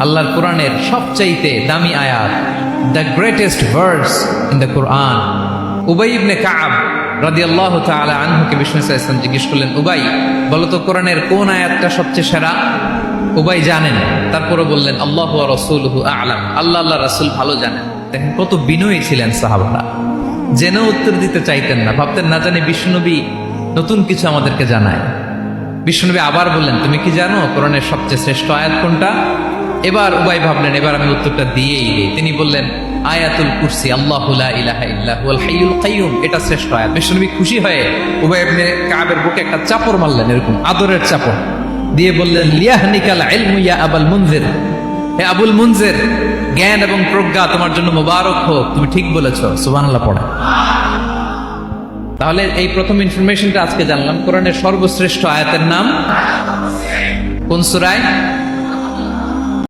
আল্লাহর কোরআনের সবচাইতে দামি আয়াত, the greatest verse in the Quran. উবাই ইবনে কাব রাদিয়াল্লাহু তাআলা আনহুকে বিষ্ণু সাল্লাল্লাহু আলাইহি ওয়াসাল্লাম জিজ্ঞেস করলেন, উবাই বলো তো কোরআনের কোন আয়াতটা সবচেয়ে সেরা? উবাই জানেন, তারপরে বললেন আল্লাহু ওয়া রাসূলুহু আ'লাম, আল্লাহ রাসূল ভালো জানেন। দেখেন কত বিনয়ী ছিলেন সাহাবারা, জেনেও উত্তর দিতে চাইতেন না, ভাবতেন না জানি বিষ্ণুনবী নতুন কিছু আমাদেরকে জানায়। বিষ্ণুনবী আবার বললেন, তুমি কি জানো কোরআনের সবচেয়ে শ্রেষ্ঠ আয়াত কোনটা? এবার উবাই ভাবলেন এবার আমি উত্তরটা দিয়েই দিই। তিনি বললেন আয়াতুল কুরসি, আল্লাহু লা ইলাহা ইল্লা হুয়াল হাইয়ুল কাইয়ুম, এটা শ্রেষ্ঠ আয়াত। বিষ্ণুনবী খুশি হয়ে উবাই ইবনে কাবের বুকে একটা চাপড় মারলেন, এরকম আদরের চাপড় দিয়ে বললেন লিয়াহনিকাল ইলমু ইয়া আবুল মুনজির, হে আবুল মুনজির, জ্ঞান এবং প্রজ্ঞা তোমার জন্য মোবারক হোক, তুমি ঠিক বলেছো। সুবহানাল্লাহ পড়া। তাহলে এই প্রথম ইনফরমেশনটা আজকে জানলাম, কোরআনের সর্বশ্রেষ্ঠ আয়াতের নাম কোন সূরায়?